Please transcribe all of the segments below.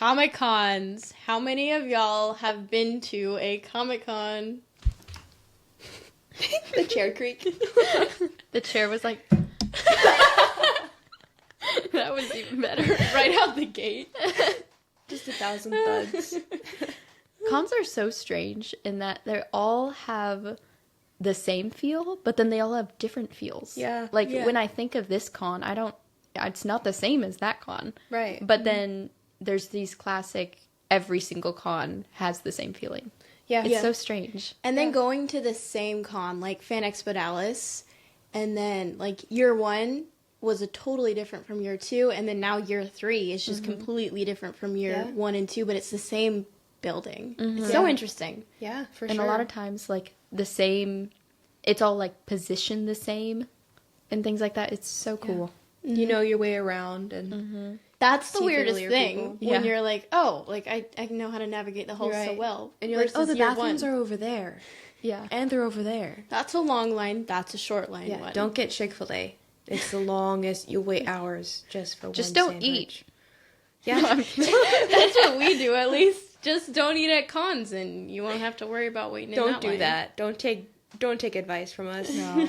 Comic-Cons. How many of y'all have been to a Comic-Con? The chair creak. The chair was like... That was even better. Right out the gate. Just 1,000 thuds. Cons are so strange in that they all have the same feel, but then they all have different feels. Yeah. Like, Yeah. when I think of this con, it's not the same as that con. Right. But then there's these classic, every single con has the same feeling. Yeah. It's so strange. And then going to the same con, like Fan Expo Dallas, and then, like, year 1 was a totally different from year 2, and then now year 3 is just completely different from year 1 and 2, but it's the same building. It's so interesting. Yeah, for And sure. a lot of times, like, the same, it's all, like, positioned the same and things like that. It's so cool. You know your way around, and That's the See weirdest familiar thing people. when Yeah. you're like, oh, like I know how to navigate the hall so Right. well. and you're like, oh, the versus year bathrooms 1. are over there, Yeah. and they're over there. That's a long line. That's a short line. Yeah, one. don't get Chick-fil-A. It's the longest. You'll wait hours just for Just one don't sandwich. eat. Yeah. That's what we do, at least. Just don't eat at cons, and you won't have to worry about waiting. in Don't that do line. that. Don't take advice from us. No.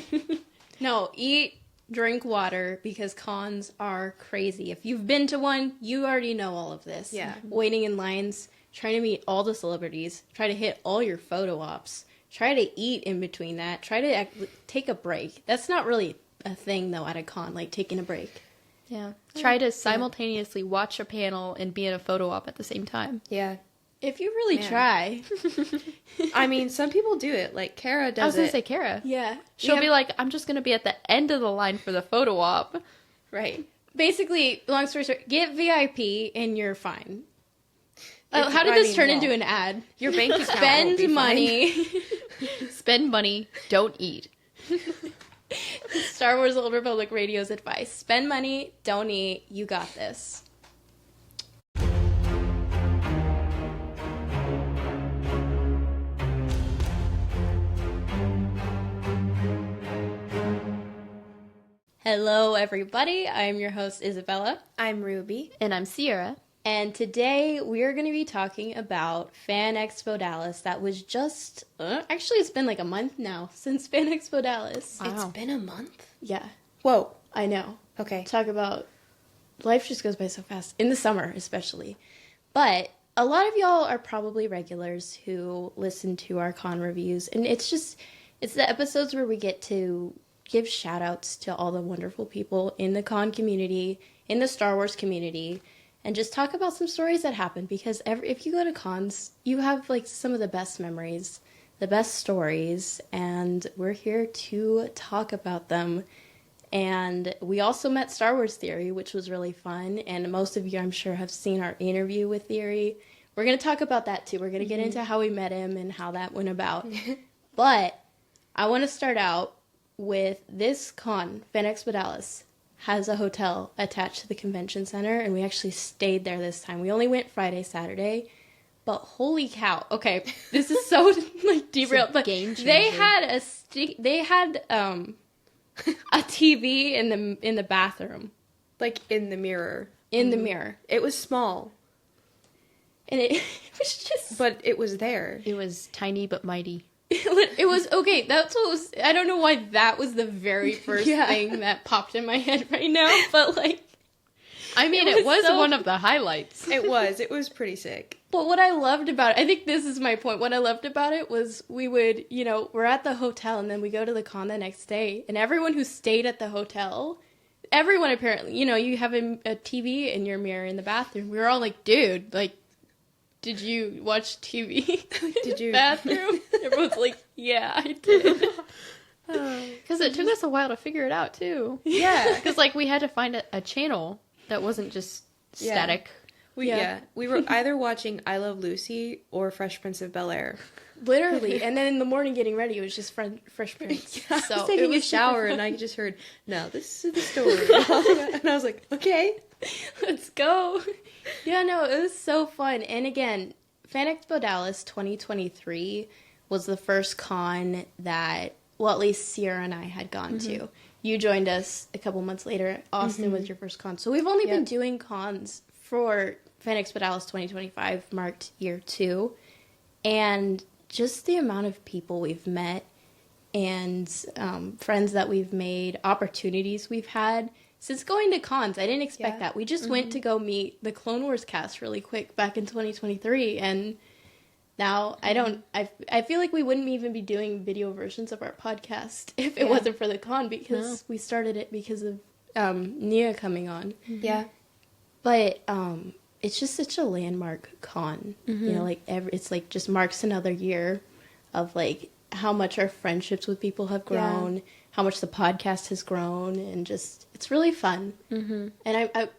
No, eat, drink water, because cons are crazy. If you've been to one, you already know all of this. Yeah. Waiting in lines, trying to meet all the celebrities, try to hit all your photo ops, try to eat in between that, try to take a break. That's not really a thing, though, at a con, like taking a break. Yeah. Try to simultaneously watch a panel and be in a photo op at the same time. Yeah. If you really Man. try. I mean, some people do it. Like Kara does I was going to it. say Kara. Yeah. She'll Yeah. be like, I'm just going to be at the end of the line for the photo op. Right. Basically, long story short, get VIP and you're fine. If- How did I this mean, turn well, into an ad? Your bank account won't Spend be fine. money. Spend money, don't eat. Star Wars Old Republic Radio's advice. Spend money, don't eat, you got this. Hello, everybody. I'm your host, Isabella. I'm Ruby. And I'm Sierra. And today we are going to be talking about Fan Expo Dallas. That was just, actually it's been like a month now since Fan Expo Dallas. Wow. It's been a month? Yeah, Whoa. I know. Okay. Talk about, life just goes by so fast, in the summer especially. But a lot of y'all are probably regulars who listen to our con reviews. And it's the episodes where we get to give shout outs to all the wonderful people in the con community, in the Star Wars community, and just talk about some stories that happen, because if you go to cons, you have like some of the best memories, the best stories, and we're here to talk about them. And we also met Star Wars Theory, which was really fun, and most of you, I'm sure, have seen our interview with Theory. We're going to talk about that too. We're going to get into how we met him and how that went about. But I want to start out with this con. Fan Expo Dallas has a hotel attached to the convention center, and we actually stayed there this time. We only went Friday, Saturday, but holy cow. Okay, this is so like derailed, but game changer. they had a TV in the bathroom, Like in the mirror. in the mirror, It was small, and it was just but it was there. It was tiny but mighty. it was okay. That's what was. I don't know why that was the very first Yeah. thing that popped in my head right now, but like. I mean, It it was was so- one of the highlights. It was pretty sick. But what I loved about it, I think this is my point. What I loved about it was we would, we're at the hotel and then we go to the con the next day. And everyone who stayed at the hotel, everyone apparently, you have a TV in your mirror in the bathroom. We were all like, dude, like, did you watch TV Did you? bathroom? Everyone's like, yeah, I did. Because it took us a while to figure it out, too. Yeah. Because, like, we had to find a channel that wasn't just Yeah. static. We were either watching I Love Lucy or Fresh Prince of Bel-Air. Literally. And then in the morning getting ready, it was just Fresh Prince. I So was it taking a was shower super and I just heard, no, this is the story. And I was like, okay. Let's go. Yeah, no, it was so fun. And again, Fan Expo Dallas 2023 was the first con that, well, at least Sierra and I had gone to. You joined us a couple months later. Austin was your first con. So we've only been doing cons for Fan Expo Dallas 2025 marked year 2, and just the amount of people we've met and friends that we've made, opportunities we've had since going to cons. I didn't expect that. We just went to go meet the Clone Wars cast really quick back in 2023, and now I feel like we wouldn't even be doing video versions of our podcast if it wasn't for the con, because we started it because of Nia coming on. Yeah. But it's just such a landmark con. You know, like it's like just marks another year of like how much our friendships with people have grown, how much the podcast has grown, and just it's really fun. And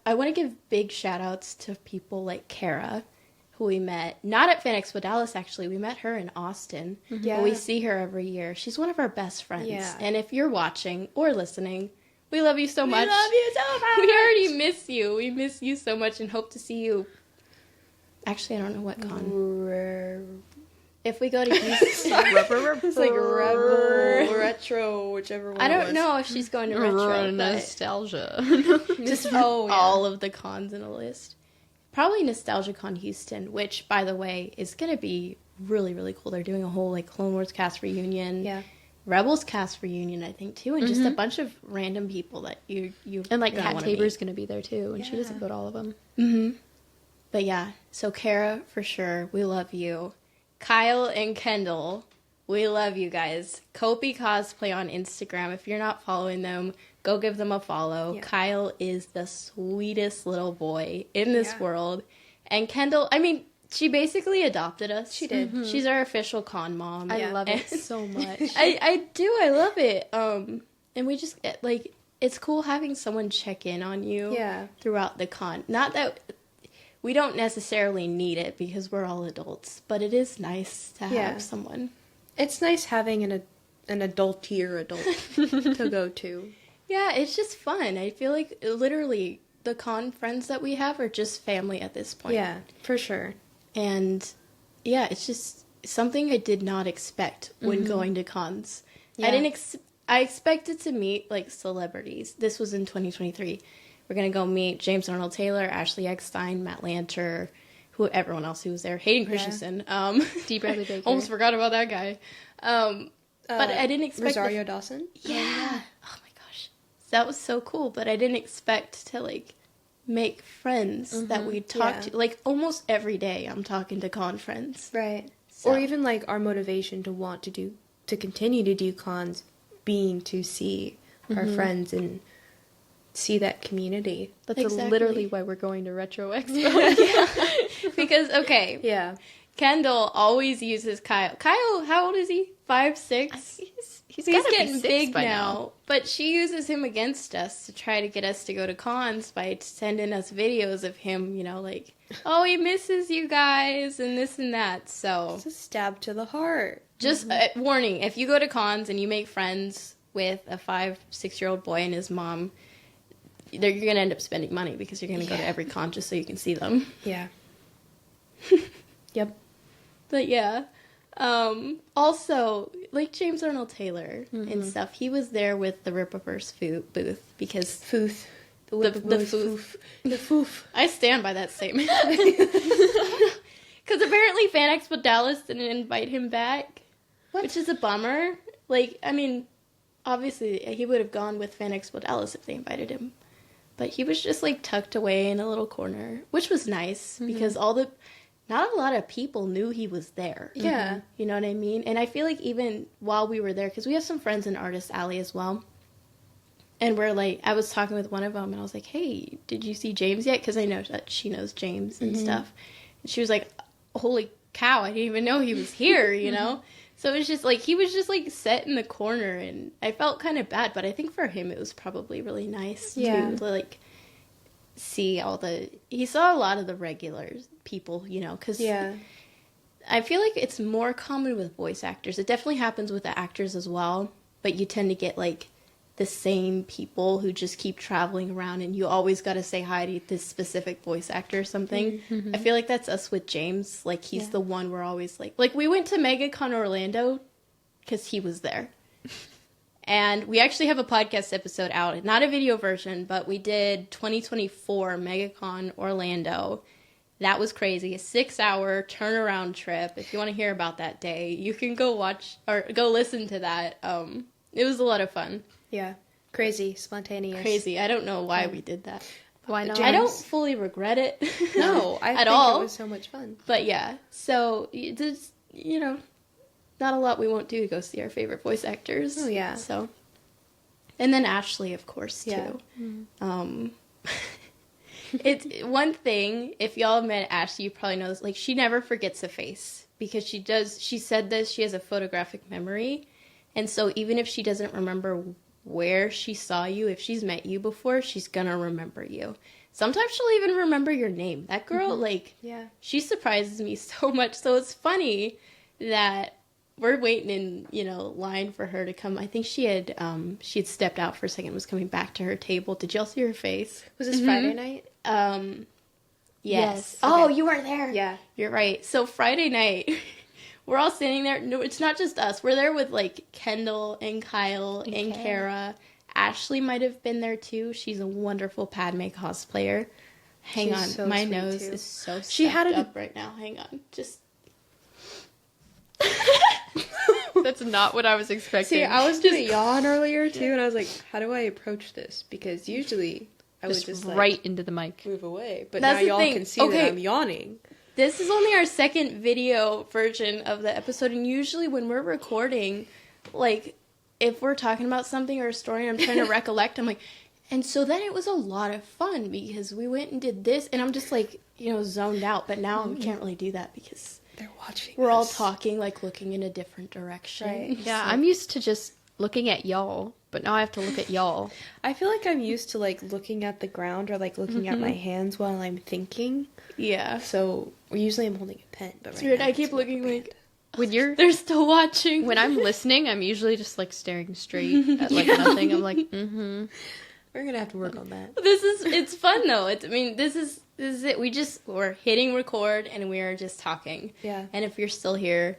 I want to give big shout outs to people like Kara, who we met not at Fan Expo Dallas. Actually, we met her in Austin. But we see her every year. She's one of our best friends. And if you're watching or listening, we love you so much. We love you so much. We already miss you. We miss you so much and hope to see you. Actually, I don't know what con. If we go to Houston. It's like Rebel, Retro, whichever one. I don't know if she's going to Retro. Nostalgia. Just all of the cons in a list. Probably Nostalgia Con Houston, which, by the way, is going to be really, really cool. They're doing a whole like Clone Wars cast reunion. Yeah. Rebels cast reunion, I think, too, and just a bunch of random people that you And like really Kat wanna Tabor's meet. going to be there too, and she doesn't go to all of them. But yeah, so Kara, for sure, we love you. Kyle and Kendall, we love you guys. Kopi Cosplay on Instagram. If you're not following them, go give them a follow. Yeah. Kyle is the sweetest little boy in this world. And Kendall, I mean, she basically adopted us. She did. She's our official con mom. I love it so much. I do. I love it. And we just, like, it's cool having someone check in on you throughout the con. Not that we don't necessarily need it because we're all adults, but it is nice to have someone. It's nice having an adultier adult to go to. Yeah, it's just fun. I feel like literally the con friends that we have are just family at this point. Yeah, for sure. And yeah, it's just something I did not expect when going to cons. Yeah. I expected to meet like celebrities. This was in 2023. We're going to go meet James Arnold Taylor, Ashley Eckstein, Matt Lanter, everyone else who was there. Hayden Christensen. D. Bradley Baker. Almost forgot about that guy. But I didn't expect... Rosario Dawson? Yeah. Oh my gosh. That was so cool. But I didn't expect to like make friends that we'd talk to. Like almost every day I'm talking to con friends. Right. So. Or even like our motivation to continue to do cons being to see our friends and see that community. That's Exactly. literally why we're going to Retro Expo. Because, okay. Yeah. Kendall always uses Kyle. Kyle, how old is he? 5, 6? He's He's gotta be getting 6 big by now. But she uses him against us to try to get us to go to cons by sending us videos of him, you know, like, oh, he misses you guys and this and that. So, It's a stab to the heart. just warning, if you go to cons and you make friends with a 5, 6-year-old boy and his mom, you're going to end up spending money because you're going to go to every con just so you can see them. Yeah. Yep. But yeah. Also, like James Arnold Taylor and stuff, he was there with the Rippaverse booth because Foof. the foof. The foof. I stand by that statement. Because apparently Fan Expo Dallas didn't invite him back, which is a bummer. Like, I mean, obviously he would have gone with Fan Expo Dallas if they invited him. But he was just like tucked away in a little corner, which was nice because not a lot of people knew he was there. Yeah. You know what I mean? And I feel like even while we were there, because we have some friends in Artist Alley as well. And we're like, I was talking with one of them and I was like, hey, did you see James yet? Because I know that she knows James and stuff. And she was like, holy cow, I didn't even know he was here, you know? So it was just like, he was just like set in the corner and I felt kind of bad, but I think for him it was probably really nice to like see he saw a lot of the regular people, you know, because I feel like it's more common with voice actors. It definitely happens with the actors as well, but you tend to get like the same people who just keep traveling around and you always got to say hi to this specific voice actor or something. I feel like that's us with James. Like he's the one we're always like we went to MegaCon Orlando because he was there. And we actually have a podcast episode out, not a video version, but we did 2024 MegaCon Orlando. That was crazy. A 6-hour turnaround trip. If you want to hear about that day, you can go watch or go listen to that. It was a lot of fun. Yeah. Crazy. Spontaneous. Crazy. I don't know why we did that. Why not? I don't fully regret it. No, I at think all. it was so much fun. But yeah, so there's, not a lot we won't do to go see our favorite voice actors. Oh, yeah. So, and then Ashley, of course, too. Yeah. It's one thing, if y'all have met Ashley, you probably know this, like, she never forgets a face, because she said this, she has a photographic memory, and so even if she doesn't remember where she saw you, if she's met you before, she's gonna remember you. Sometimes she'll even remember your name. That girl, Yeah. she surprises me so much, so it's funny that we're waiting in, line for her to come. I think she had stepped out for a second, was coming back to her table. Did y'all see her face? Was this Friday night? Yes. Yes. Oh, Okay. you weren't there. Yeah. You're right. So Friday night, we're all standing there. No, it's not just us. We're there with, like, Kendall and Kyle and Kara. Ashley might have been there, too. She's a wonderful Padme cosplayer. Hang She's on. so My sweet, nose too. is so She had stuffed a- up right now. Hang on. Just... That's not what I was expecting. See, I was gonna yawn earlier too, and I was like, "How do I approach this?" Because usually I would just like, right into the mic. move away, but That's now the y'all thing. can see Okay. that I'm yawning. This is only our second video version of the episode, and usually when we're recording, like, if we're talking about something or a story and I'm trying to recollect, I'm like, and so then it was a lot of fun because we went and did this, and I'm just like, zoned out, but now we can't really do that because They're watching. we're all us. talking, like, looking in a different direction. Right. Yeah, I'm used to just looking at y'all, but now I have to look at y'all. I feel like I'm used to like looking at the ground or like looking at my hands while I'm thinking. Yeah. So usually I'm holding a pen, but It's right weird. now I it's keep a rubber looking band. like, When you're they're still watching. when I'm listening, I'm usually just like staring straight at like nothing. I'm like, mm-hmm. We're gonna have to work on that. It's fun though. This is it. We're hitting record and we are just talking. Yeah. And if you're still here,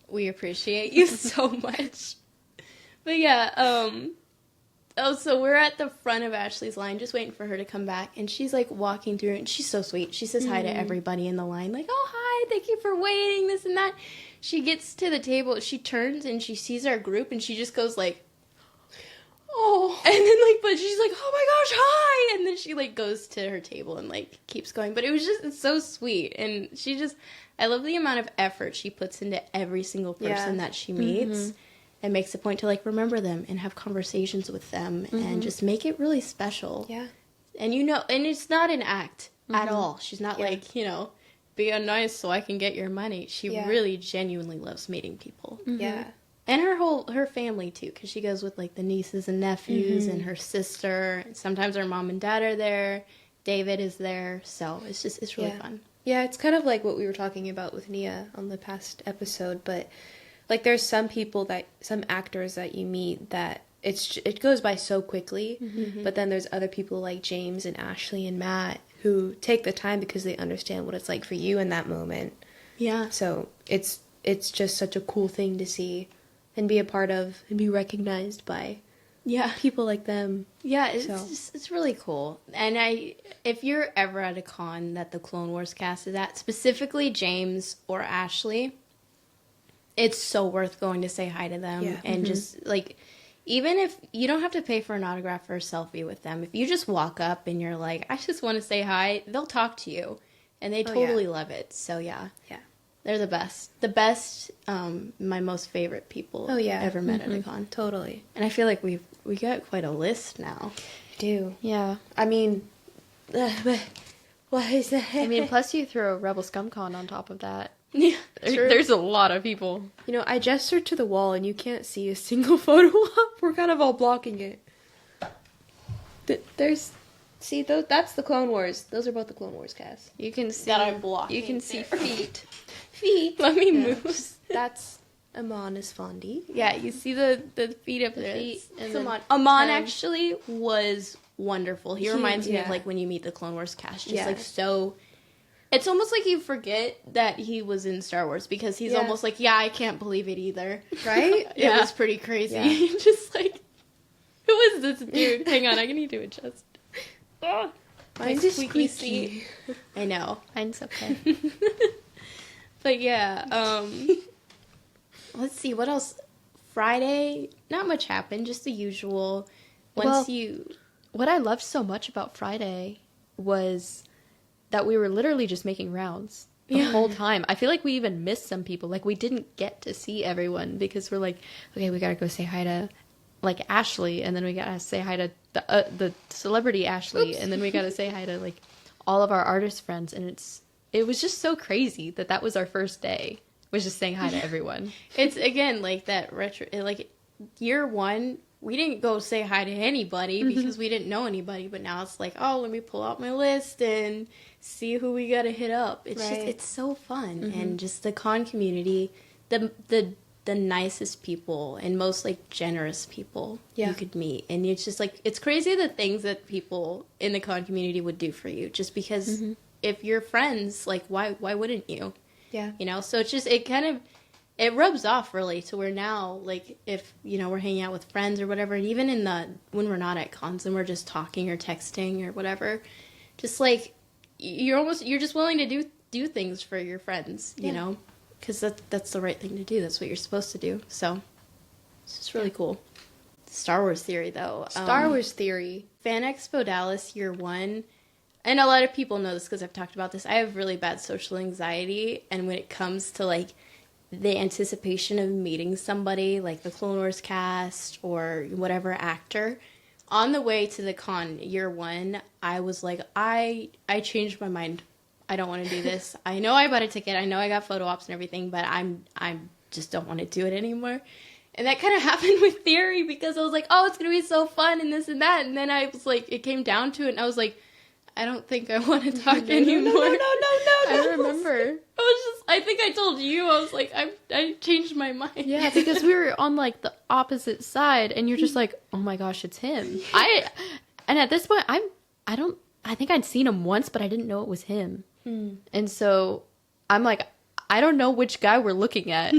we appreciate you so much. But yeah, so we're at the front of Ashley's line, just waiting for her to come back, and she's like walking through, and she's so sweet. She says hi to everybody in the line, like, "Oh, hi, thank you for waiting," this and that. She gets to the table, she turns, and she sees our group, and she just goes like, "Oh," and then but she's like, "Oh my gosh, hi!" And then she like goes to her table and like keeps going. But it's so sweet, and I love the amount of effort she puts into every single person that she meets. And makes a point to like remember them and have conversations with them and just make it really special. Yeah. And and it's not an act at all. She's not like, being nice so I can get your money. She really genuinely loves meeting people. Yeah. And her family too, because she goes with like the nieces and nephews and her sister. And sometimes her mom and dad are there. David is there. So it's really fun. Yeah, it's kind of like what we were talking about with Nia on the past episode, but like there's some actors that you meet that it goes by so quickly, but then there's other people like James and Ashley and Matt who take the time because they understand what it's like for you in that moment. Yeah. So it's just such a cool thing to see and be a part of and be recognized by people like them. Yeah, it's really cool. And if you're ever at a con that the Clone Wars cast is at, specifically James or Ashley, it's so worth going to say hi to them and just like, even if you don't have to pay for an autograph or a selfie with them, if you just walk up and you're like, I just want to say hi, they'll talk to you and they totally love it. So yeah, they're the best. The best, my most favorite people ever met at a con. Totally. And I feel like we got quite a list now. I do. Yeah. I mean, what is that? I mean, plus you throw Rebel ScumCon on top of that. Yeah, There's a lot of people. I gestured to the wall and you can't see a single photo op. We're kind of all blocking it. That's the Clone Wars. Those are both the Clone Wars cast. You can see that I'm blocking. You can see feet. Feet. Let me move. That's Amon Esfandi. Yeah, you see the feet up there. feet, and It's then Amon. Amon 10. actually was wonderful. He reminds me of like when you meet the Clone Wars cast. Just like so. It's almost like you forget that he was in Star Wars because he's almost like, I can't believe it either. Right? It was pretty crazy. Yeah. Just like, who is this dude? Hang on, I need to adjust. Mine's My just squeaky squeaky. seat. I know. Mine's okay. But yeah, let's see, what else? Friday, not much happened, just the usual. What I loved so much about Friday was that we were literally just making rounds the whole time. I feel like we even missed some people. Like, we didn't get to see everyone because we're like, okay, we gotta go say hi to, like, Ashley, and then we gotta say hi to the celebrity Ashley, Oops. and then we gotta say hi to, like, all of our artist friends, and it was just so crazy that was our first day, was just saying hi to everyone. It's, again, like that retro, like, year one, we didn't go say hi to anybody because we didn't know anybody, but now it's like, oh, let me pull out my list and see who we gotta hit up. It's just, it's so fun. And just the con community, the nicest people and most, like, generous people you could meet. And it's just, like, it's crazy the things that people in the con community would do for you, just because if you're friends, like, why wouldn't you? Yeah. You know, so it's just, it rubs off, really, to where now, like, if, you know, we're hanging out with friends or whatever, and even when we're not at cons and we're just talking or texting or whatever, just, like, you're just willing to do things for your friends, you know, because that's the right thing to do. That's what you're supposed to do. So it's just really cool. Star Wars theory, though. Star Wars theory. Fan Expo Dallas year one, and a lot of people know this because I've talked about this, I have really bad social anxiety, and when it comes to, like, the anticipation of meeting somebody, like the Clone Wars cast or whatever actor, on the way to the con year one, I was like, I changed my mind. I don't want to do this. I know I bought a ticket. I know I got photo ops and everything, but I just don't want to do it anymore. And that kind of happened with Theory because I was like, oh, it's going to be so fun and this and that. And then I was like, it came down to it and I was like, I don't think I want to talk anymore. No. I remember. I think I told you, I was like, I changed my mind. Yeah, because we were on, like, the opposite side, and you're just like, oh my gosh, it's him. And at this point, I think I'd seen him once, but I didn't know it was him. And so I'm like, I don't know which guy we're looking at.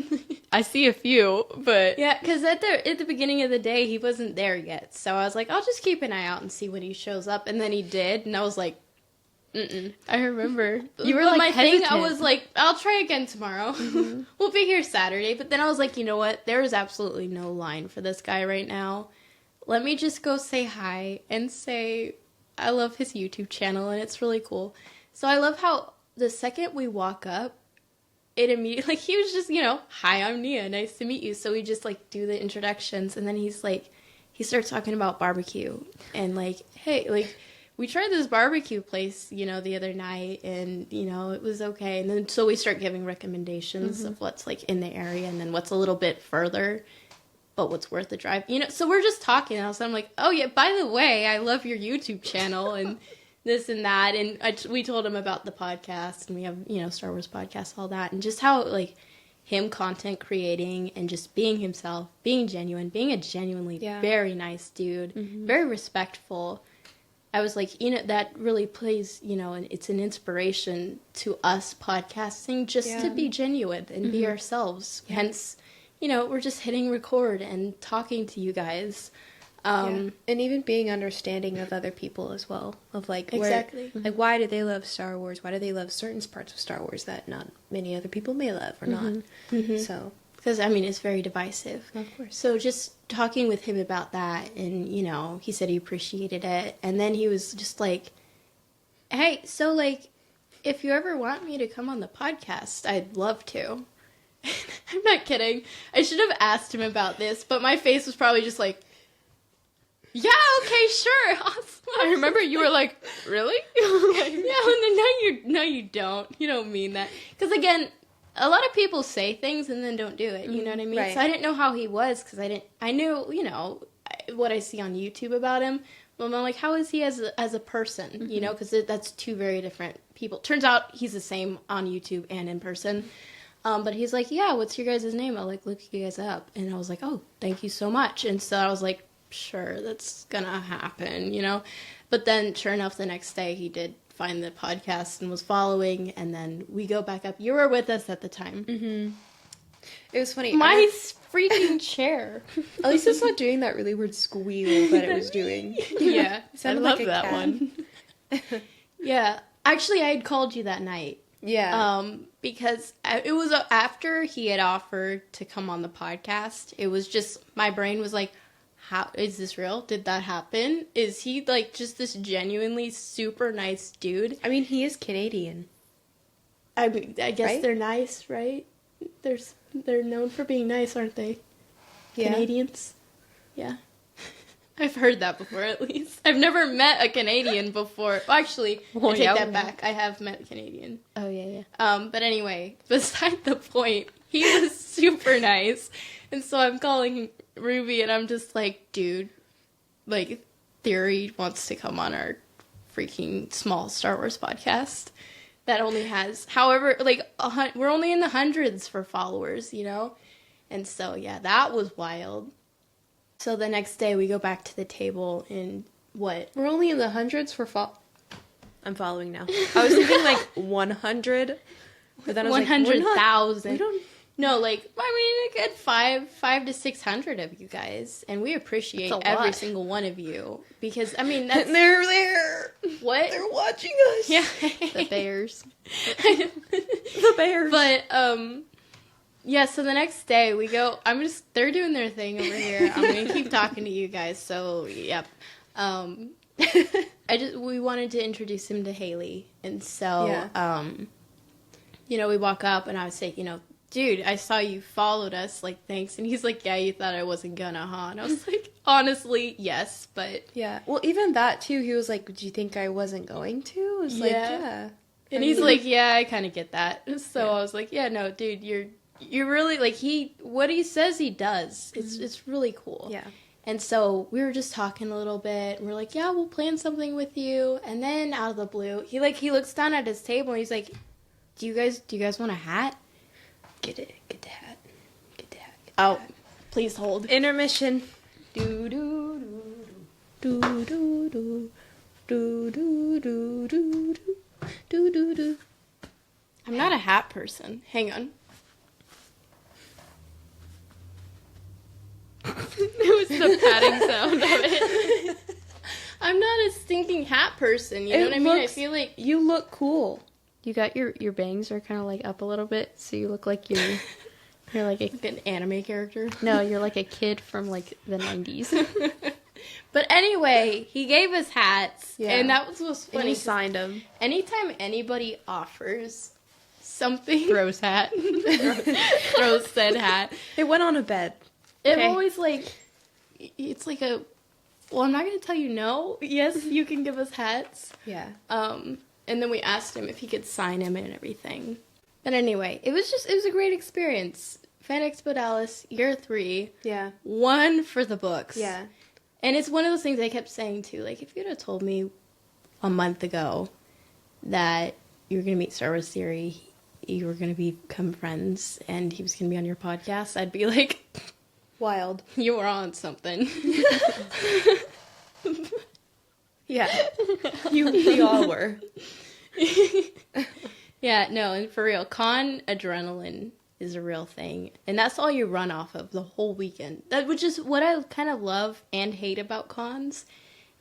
I see a few, but... Yeah, because at the beginning of the day, he wasn't there yet. So I was like, I'll just keep an eye out and see when he shows up. And then he did, and I was like, mm-mm. I remember. You were like, my hesitant. Thing, I was like, I'll try again tomorrow. We'll be here Saturday. But then I was like, you know what? There is absolutely no line for this guy right now. Let me just go say hi and say I love his YouTube channel, and it's really cool. So I love how the second we walk up, it immediately, like, he was just, you know, hi, I'm Nia, nice to meet you. So we just, like, do the introductions, and then he's like, he starts talking about barbecue, and, like, hey, like, we tried this barbecue place, you know, the other night, and, you know, it was okay. And then, so we start giving recommendations of what's, like, in the area, and then what's a little bit further, but what's worth the drive, you know. So we're just talking, and I'm like, oh, yeah, by the way, I love your YouTube channel, and this and that, and we told him about the podcast, and we have, you know, Star Wars podcast, all that, and just how, like, him content creating and just being himself, being genuine, being a genuinely very nice dude, very respectful. I was like, you know, that really plays, you know, and it's an inspiration to us podcasting just to be genuine and be ourselves. Hence, you know, we're just hitting record and talking to you guys. And even being understanding of other people as well, of like like why do they love Star Wars? Why do they love certain parts of Star Wars that not many other people may love or not? So because I mean it's very divisive, of course. So just talking with him about that, and you know, he said he appreciated it, and then he was just like, "Hey, so like, if you ever want me to come on the podcast, I'd love to." I'm not kidding. I should have asked him about this, but my face was probably just like, yeah, okay, sure. Awesome. I remember you were like, really? Yeah, and then no, you don't. You don't mean that. Because, again, a lot of people say things and then don't do it. You know what I mean? Right. So I didn't know how he was because I knew, you know, what I see on YouTube about him. But I'm like, how is he as a person? You know, because that's two very different people. Turns out he's the same on YouTube and in person. But he's like, yeah, what's your guys' name? I'll, like, look you guys up. And I was like, oh, thank you so much. And so I was like, sure, that's gonna happen, you know. But then sure enough, the next day he did find the podcast and was following, and then we go back up. You were with us at the time. It was funny. My freaking chair. At least it's not doing that really weird squeal that it was doing. Yeah, It sounded I love like a that cat. one. Yeah. Actually, I had called you that night. Yeah. Because it was after he had offered to come on the podcast. It was just, my brain was like, how is this real? Did that happen? Is he like just this genuinely super nice dude? I mean, he is Canadian. I mean, I guess Right? they're nice, right? They're known for being nice, aren't they? Yeah. Canadians. Yeah. I've heard that before, at least. I've never met a Canadian before. Well, actually, Well, I take yeah, that we back. I have met a Canadian. Oh, yeah. But anyway, beside the point, he was super nice. And so I'm calling Ruby and I'm just like, dude, like, Theory wants to come on our freaking small Star Wars podcast that only has, however, like, we're only in the hundreds for followers, you know? And so, yeah, that was wild. So the next day we go back to the table and what? We're only in the hundreds for I'm following now. I was thinking like 100, but then I was like, 100,000. we don't. No, like, I mean, a good 5 to 600 of you guys, and we appreciate That's a every lot. single one of you, because, I mean, that's... They're there. What? They're watching us. Yeah. The Bears. The Bears. But, yeah, so the next day we go, they're doing their thing over here. I'm gonna keep talking to you guys, so, yep. We wanted to introduce him to Haley, and so, Yeah. you know, we walk up, and I was saying, you know, dude, I saw you followed us, like, thanks. And he's like, yeah, you thought I wasn't gonna, huh? And I was like, honestly, yes, but... Yeah. Well, even that, too, he was like, do you think I wasn't going to? I was like, Yeah. yeah. And he's like, yeah, I kind of get that. So Yeah. I was like, yeah, no, dude, you're really, like, what he says he does. It's really cool. Yeah. And so we were just talking a little bit, and we're like, yeah, we'll plan something with you. And then out of the blue, he looks down at his table, and he's like, do you guys want a hat? Get the hat. Get the hat. Oh, please hold. Intermission. Do do do do do do do do do do do do do. I'm not a hat person. Hang on. It was the patting sound of it. I'm not a stinking hat person. You know what I mean? I feel like You look cool. You got your bangs are kind of like up a little bit, so you look like you're like an anime character. no, you're like a kid from like the 90s. But anyway, he gave us hats, Yeah. and that was what's And funny. he signed them. Anytime anybody offers something, Rose hat. Rose said hat. It went on a bed. It Okay. always like, it's like well, I'm not going to tell you no. Yes, you can give us hats. Yeah. And then we asked him if he could sign him and everything. But anyway, it was a great experience. Fan Expo Dallas, year 3. Yeah. 1 for the books. Yeah. And it's one of those things I kept saying too. Like, if you'd have told me a month ago that you were going to meet Star Wars Theory, you were going to become friends, and he was going to be on your podcast, I'd be like, Wild. you were on something. Yeah. We all were. Yeah, no, and for real, con adrenaline is a real thing. And that's all you run off of the whole weekend. Which is what I kind of love and hate about cons,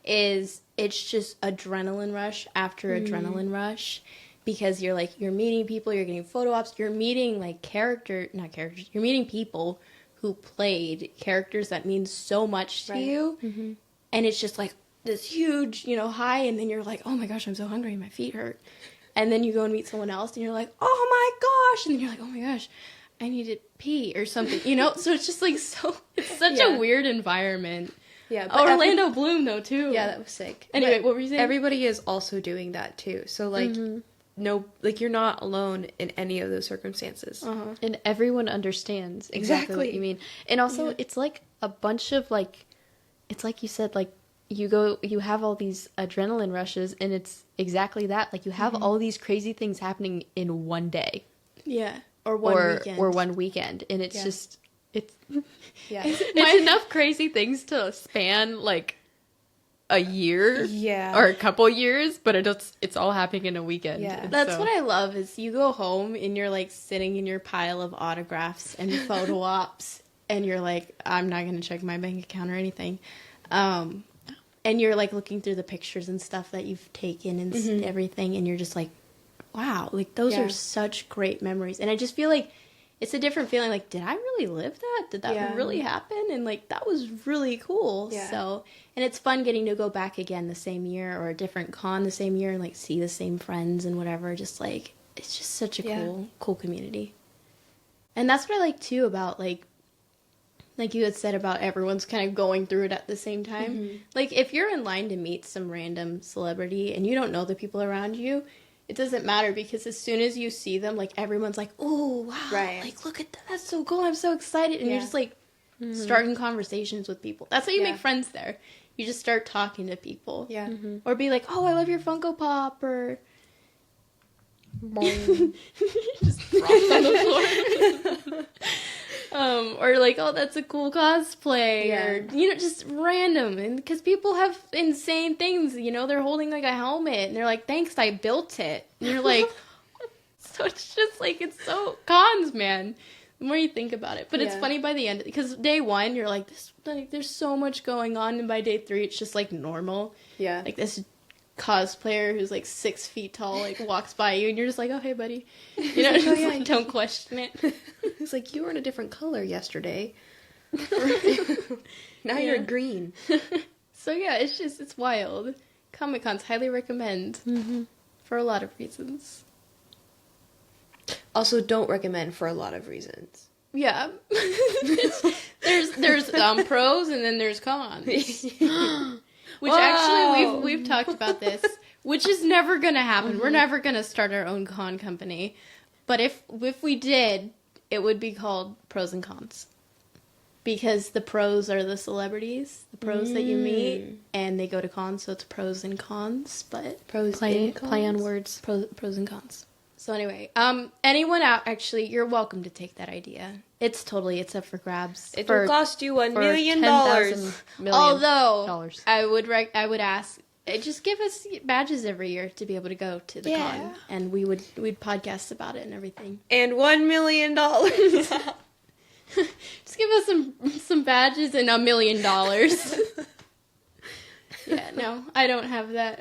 is it's just adrenaline rush after adrenaline rush. Because you're meeting people, you're getting photo ops, you're meeting you're meeting people who played characters that mean so much to you. Mm-hmm. And it's just like this huge, high, and then you're like, oh my gosh, I'm so hungry, my feet hurt. And then you go and meet someone else, and you're like, oh my gosh, and then you're like, oh my gosh, I need to pee or something, So it's just like it's such a weird environment. Yeah. But Orlando Bloom, though, too. Yeah, that was sick. Anyway, But what were you saying? everybody is also doing that too. So like, no, like you're not alone in any of those circumstances. Uh-huh. And everyone understands exactly what you mean. And also, it's like a bunch of it's like you said, like you have all these adrenaline rushes, and it's exactly that. Like you have all these crazy things happening in one day. Yeah. Or one weekend. And it's just, it's Yeah. it's enough crazy things to span like a year, Yeah. or a couple years, but it's all happening in a weekend. Yeah. And That's so- what I love, is you go home and you're like sitting in your pile of autographs and photo ops, and you're like, I'm not going to check my bank account or anything. and you're like looking through the pictures and stuff that you've taken and everything, and you're just like, wow, like those are such great memories. And I just feel like it's a different feeling, like, did I really live that? Did that really happen? And like, that was really cool. So, and it's fun getting to go back again the same year, or a different con the same year, and like see the same friends and whatever. Just like, it's just such a cool community. And that's what I like too about like you had said about everyone's kind of going through it at the same time. Like, if you're in line to meet some random celebrity and you don't know the people around you, it doesn't matter, because as soon as you see them, like, everyone's like, oh, wow, like, look at that, that's so cool, I'm so excited. And you're just like starting conversations with people. That's how you make friends there. You just start talking to people. Or be like, oh, I love your Funko Pop, or just drops on the floor. Or like, oh, that's a cool cosplay, or, you know, just random. And because people have insane things, you know, they're holding like a helmet and they're like, thanks, I built it. And you're like, so it's just like, it's so cons, man, the more you think about it. But it's funny by the end, because day one you're like, this, like, there's so much going on, and by day three it's just like normal. Like this cosplayer who's like 6 feet tall like walks by you, and you're just like, oh, hey, buddy, you know, just like, don't question it. It's like, you were in a different color yesterday. Now you're green. So yeah, it's wild. Comic-Cons, highly recommend for a lot of reasons. Also, don't recommend for a lot of reasons. Yeah. there's pros, and then there's cons. Which actually, we've talked about this, which is never going to happen. We're never going to start our own con company. But if we did, it would be called Pros and Cons. Because the pros are the celebrities, the pros that you meet, and they go to cons, so it's pros and cons. But play on words. Pros and cons. So anyway, anyone out, actually, you're welcome to take that idea. It's up for grabs. It will cost you $1 million. Although, I would ask, just give us badges every year to be able to go to the con, and we'd podcast about it and everything. And $1 million. Just give us some badges and $1 million. Yeah, no, I don't have that.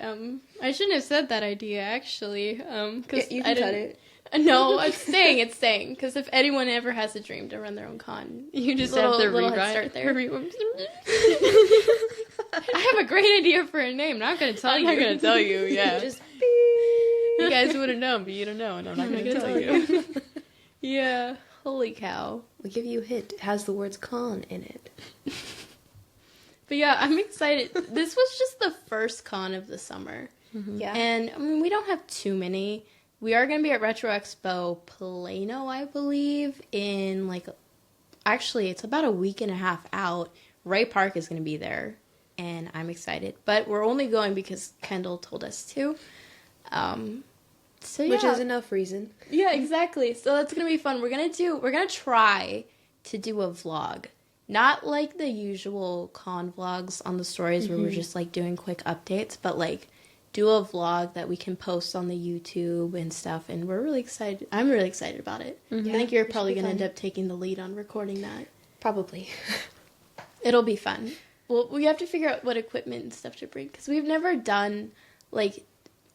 I shouldn't have said that idea, actually. Cause you can cut it. No, it's staying. Because if anyone ever has a dream to run their own con, you just have the little head start there. I have a great idea for a name. Not going to tell you. I'm not going to tell you, yeah. Just you guys would have known, but you don't know, and I'm not going to tell you. Yeah. Holy cow. We'll give you a hint. It has the words con in it. But yeah, I'm excited. This was just the first con of the summer. Yeah. And, I mean, we don't have too many. We are going to be at Retro Expo Plano, I believe, in, like, actually, it's about a week and a half out. Ray Park is going to be there, and I'm excited. But we're only going because Kendall told us to. So yeah. Which is enough reason. Yeah, exactly. So that's going to be fun. We're going to try to do a vlog. Not like the usual con vlogs on the stories where we're just like doing quick updates, but like do a vlog that we can post on the YouTube and stuff. And we're really excited. I'm really excited about it. I think you're probably going to end up taking the lead on recording that. Probably. It'll be fun. Well, we have to figure out what equipment and stuff to bring, because we've never done like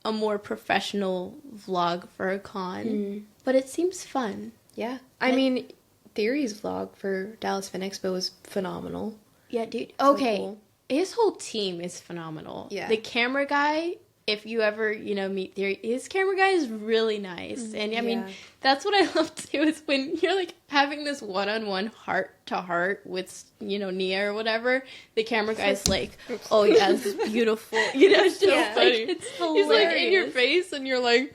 a more professional vlog for a con, but it seems fun. Yeah. I mean, Theory's vlog for Dallas Fan Expo was phenomenal. Yeah, dude. So okay. cool. His whole team is phenomenal. Yeah. The camera guy, if you ever, meet Theory, his camera guy is really nice. And I mean, that's what I love too, is when you're like having this one-on-one heart-to-heart with, Nia or whatever, the camera guy's like, oh yeah, this is beautiful. It's just funny. It's hilarious. He's like in your face and you're like,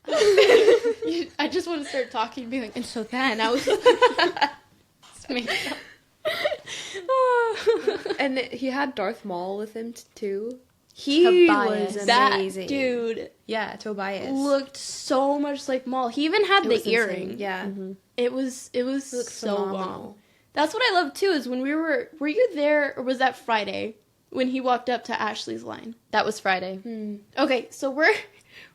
I just want to start talking and be like, and so then I was and he had Darth Maul with him too. He Tobias. was That amazing. dude, Yeah, Tobias looked so much like Maul. He even had the earring. Insane. Yeah. It was so phenomenal. bomb. That's what I love too, is when were you there, or was that Friday when he walked up to Ashley's line? That was Friday. Okay, so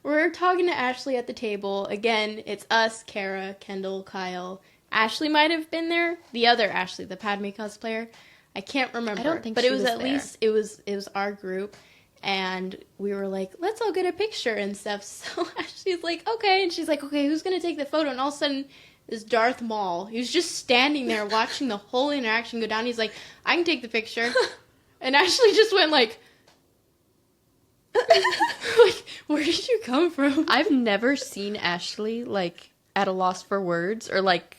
we're talking to Ashley at the table. Again, it's us, Kara, Kendall, Kyle. Ashley might have been there. The other Ashley, the Padme cosplayer. I can't remember. I don't think but she it was was at there. least it was our group, and we were like, let's all get a picture and stuff. So Ashley's like, okay, and she's like, okay, who's gonna take the photo? And all of a sudden, this Darth Maul, he was just standing there watching the whole interaction go down. He's like, I can take the picture, and Ashley just went like. Like, where did you come from? I've never seen Ashley, like, at a loss for words or, like,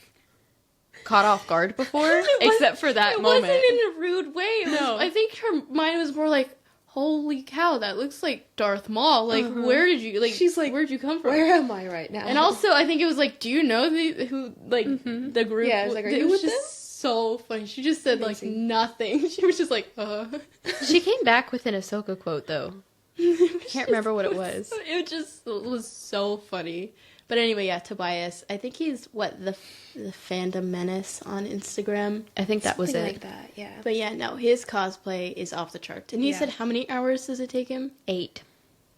caught off guard before, except for that moment. It wasn't in a rude way. No. I think her mind was more like, holy cow, that looks like Darth Maul. Like, where did you, like, She's like, where'd you come from? Where am I right now? And also, I think it was like, do you know the group? Yeah, I was like, are it you was with just so funny. She just said, like, Amazing. nothing. She was just like, She came back with an Ahsoka quote, though. Can't remember what it was. It just was so funny. But anyway, yeah, Tobias. I think he's, the Fandom Menace on Instagram. I think that was Something it. like that, yeah. But yeah, no, his cosplay is off the charts. And he Yeah. said, how many hours does it take him 8.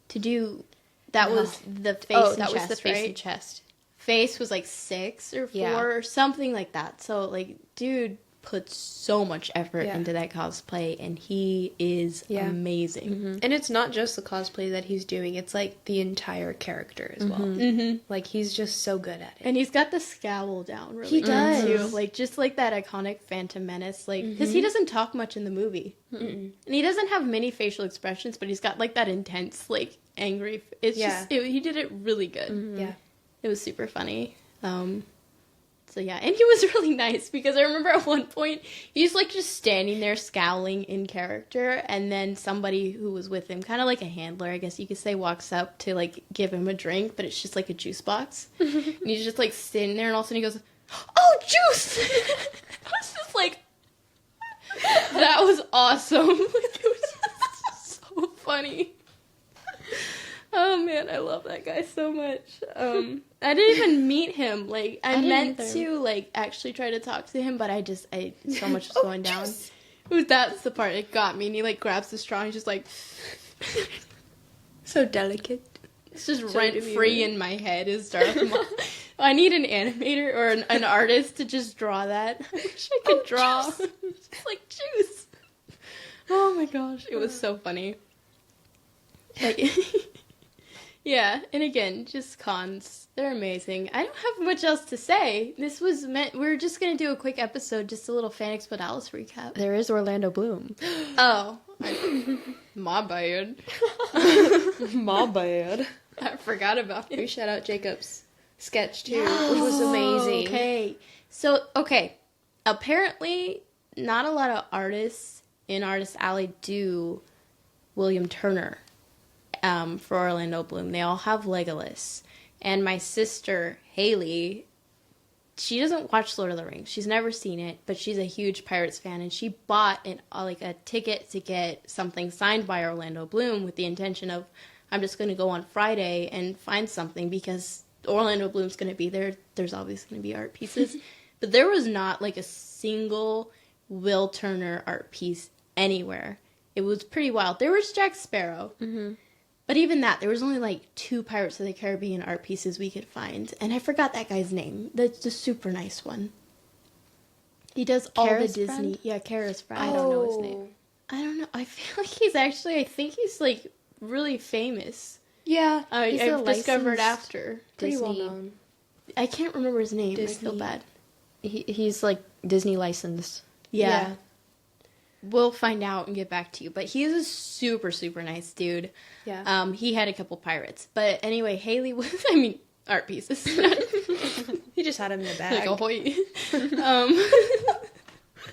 to do? That Wow. was the face Oh, and that chest, was the face right? and chest. Face was like 6 or 4 Yeah. or something like that. So, like, dude put so much effort Yeah. into that cosplay, and he is Yeah. amazing. And it's not just the cosplay that he's doing, it's like the entire character as well. Mm-hmm. Like, he's just so good at it. And he's got the scowl down really He good, does. too. Like, just like that iconic Phantom Menace. Like, because he doesn't talk much in the movie. And he doesn't have many facial expressions, but he's got, like, that intense, like, angry... It's Yeah. he did it really good. Yeah. It was super funny. So yeah, and he was really nice because I remember at one point he's like just standing there scowling in character, and then somebody who was with him, kind of like a handler, I guess you could say, walks up to like give him a drink, but it's just like a juice box, and he's just like sitting there, and all of a sudden he goes, "Oh, juice!" I was just like, that was awesome. Like, it was just so funny. Oh man, I love that guy so much. I didn't even meet him. Like, I didn't meant either. to like actually try to talk to him, but so much was going down. That's the part that got me. And he like grabs the straw and he's just like, So delicate. it's just So rent free demure. in my head is Darth Maul. I need an animator or an artist to just draw that. I wish I could draw. It's like juice. Oh my gosh, it was so funny. Like, yeah, and again, just cons. They're amazing. I don't have much else to say. This was meant... We're just going to do a quick episode, just a little Fan Expo Dallas recap. There is Orlando Bloom. Oh. My bad. My bad. I forgot about We it. shout out Jacob's sketch too, which was amazing. Okay. So, apparently, not a lot of artists in Artist Alley do William Turner for Orlando Bloom. They all have Legolas. And my sister, Haley, she doesn't watch Lord of the Rings. She's never seen it, but she's a huge Pirates fan, and she bought a ticket to get something signed by Orlando Bloom with the intention of, I'm just going to go on Friday and find something because Orlando Bloom's going to be there. There's obviously going to be art pieces. But there was not like a single Will Turner art piece anywhere. It was pretty wild. There was Jack Sparrow. Mm-hmm. But even that, there was only like 2 Pirates of the Caribbean art pieces we could find. And I forgot that guy's name. That's the super nice one. He does all Kara's the Disney. friend? Yeah, Kara's friend. I don't know his name. I don't know. I feel like I think he's like really famous. Yeah, He's I've a discovered licensed after. pretty well Disney. known. I can't remember his name. I feel Disney. bad. He's like Disney licensed. Yeah. We'll find out and get back to you. But he's a super, super nice dude. Yeah. He had a couple pirates. But anyway, Haley was, art pieces. He just had him in the bag. Like, ahoy.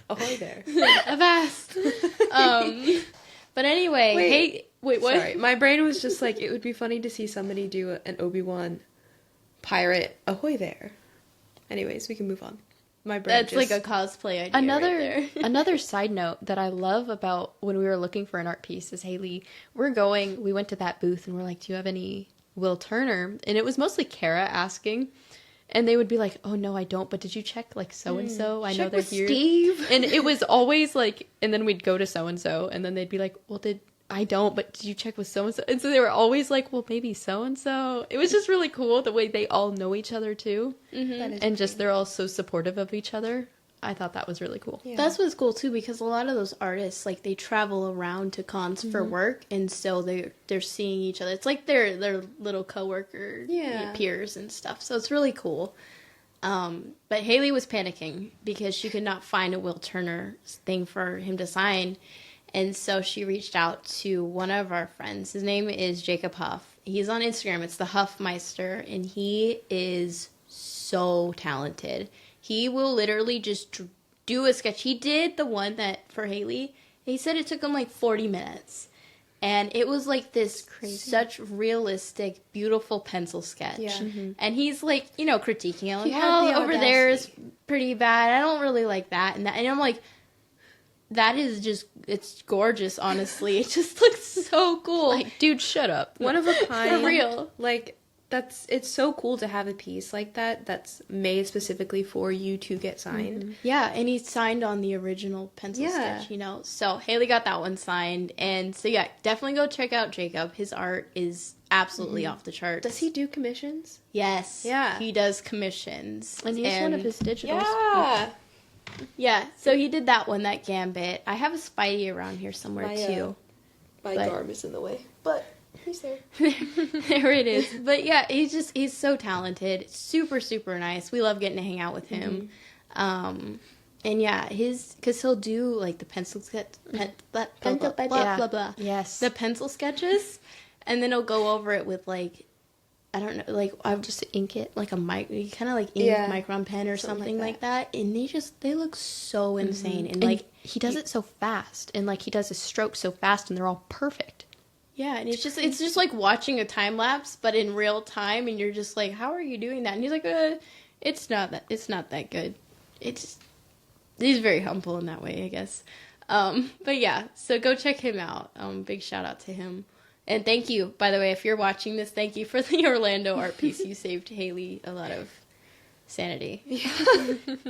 Ahoy there. Avast. But anyway, wait, what? Sorry, my brain was just like, it would be funny to see somebody do an Obi-Wan pirate. Ahoy there. Anyways, we can move on. My brain That's like a cosplay idea right there. Another side note that I love about when we were looking for an art piece is Haley, we went to that booth and we're like, do you have any Will Turner? And it was mostly Kara asking. And they would be like, oh no, I don't, but did you check like so-and-so? I know Check they're with here. Steve. And it was always like, and then we'd go to so-and-so and then they'd be like, well, I don't, but did you check with so-and-so? And so they were always like, well, maybe so-and-so. It was just really cool the way they all know each other too. That is And just they're all so supportive of each other. I thought that was really cool. Yeah. That's what's cool too, because a lot of those artists, like, they travel around to cons for work, and so they're seeing each other. It's like their little coworker peers and stuff. So it's really cool. But Haley was panicking because she could not find a Will Turner thing for him to sign. And so she reached out to one of our friends. His name is Jacob Huff. He's on Instagram. It's the Huffmeister, and he is so talented. He will literally just do a sketch. He did the one that for Haley. He said it took him like 40 minutes. And it was like this such realistic, beautiful pencil sketch. Yeah. And he's like, you know, critiquing it. Like, had the over there is pretty bad. I don't really like that. And I'm like, that is just, it's gorgeous, honestly. It just looks so cool. Like, dude, shut up. One of a kind. For real. Like, it's so cool to have a piece like that that's made specifically for you to get signed. Yeah, and he signed on the original pencil sketch, you know. So Haley got that one signed. And so, yeah, definitely go check out Jacob. His art is absolutely off the charts. Does he do commissions? Yes. Yeah. He does commissions. And he's one of his digitals. Yeah. Yeah, so he did that one, that Gambit. I have a Spidey around here somewhere, too. My garb is in the way, but he's there. There it is. But yeah, he's so talented. Super, super nice. We love getting to hang out with him. And yeah, because he'll do like the pencil sketch, blah, blah, blah. Yes. The pencil sketches, and then he'll go over it with like, I don't know, like I'll just ink it like a you kind of like ink micron pen or something like that. And they look so insane. And like he does it so fast, and like he does his strokes so fast, and they're all perfect. Yeah, and it's just like watching a time lapse, but in real time, and you're just like, how are you doing that? And he's like, it's not that good. He's very humble in that way, I guess. But yeah, so go check him out. Big shout out to him. And thank you, by the way, if you're watching this, thank you for the Orlando art piece. You saved Haley a lot of sanity. Yeah.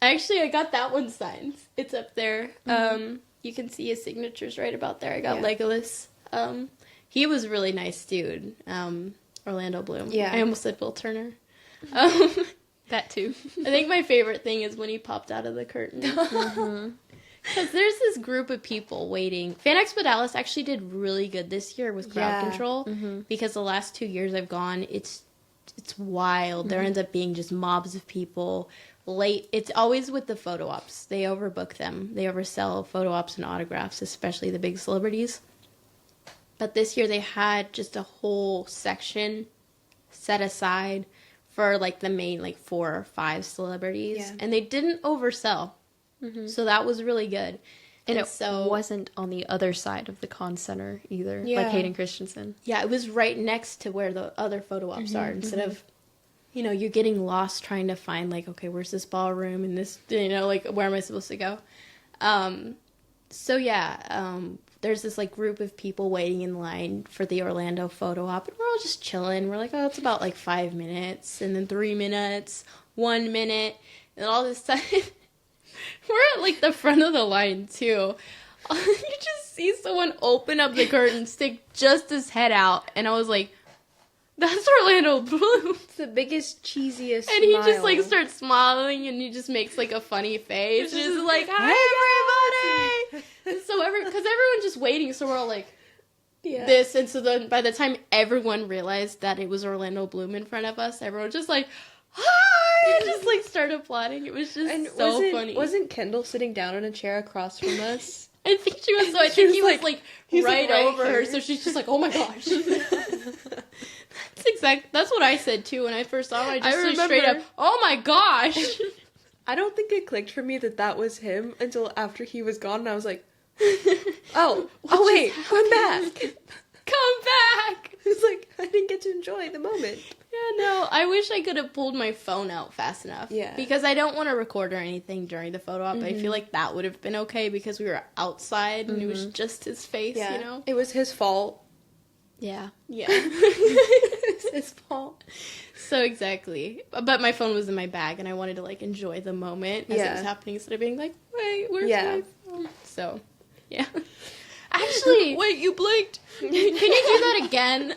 Actually, I got that one signed. It's up there. You can see his signatures right about there. I got Legolas. He was a really nice dude. Orlando Bloom. Yeah. I almost said Will Turner. That too. I think my favorite thing is when he popped out of the curtain. Because there's this group of people waiting. Fan Expo Dallas actually did really good this year with crowd control. Because the last 2 years I've gone, it's wild. There ends up being just mobs of people. Late. It's always with the photo ops. They overbook them. They oversell photo ops and autographs, especially the big celebrities. But this year they had just a whole section set aside for like the main like 4 or 5 celebrities. Yeah. And they didn't oversell. So that was really good. And it wasn't on the other side of the con center either, like Hayden Christensen. Yeah, it was right next to where the other photo ops are, instead of, you know, you're getting lost trying to find, like, okay, where's this ballroom and this, you know, like, where am I supposed to go? So, yeah, there's this, like, group of people waiting in line for the Orlando photo op, and we're all just chilling. We're like, oh, it's about, like, 5 minutes, and then 3 minutes, 1 minute, and all this time... We're at, like, the front of the line, too. You just see someone open up the curtain, stick just his head out, and I was like, that's Orlando Bloom. It's the biggest, cheesiest And he just, like, starts smiling, and he just makes, like, a funny face. Just like, hi, everybody! Because everyone's just waiting, so we're all like, this. And so then by the time everyone realized that it was Orlando Bloom in front of us, everyone was just like, hi! Just like started applauding. It was just so funny. Wasn't Kendall sitting down in a chair across from us? I think she was. So I think he was like right over her. So she's just like, oh my gosh. That's what I said too when I first saw him. I just said straight up, oh my gosh. I don't think it clicked for me that was him until after he was gone, and I was like, oh wait, come back. Come back. It's like, I didn't get to enjoy the moment. Yeah, no, I wish I could have pulled my phone out fast enough. Yeah. Because I don't want to record or anything during the photo op. I feel like that would have been okay because we were outside and it was just his face, you know? It was his fault. Yeah. Yeah. It's his fault. So exactly. But my phone was in my bag and I wanted to like enjoy the moment as it was happening instead of being like, wait, where's my phone? So, yeah. Actually. Wait, you blinked. Can you do that again?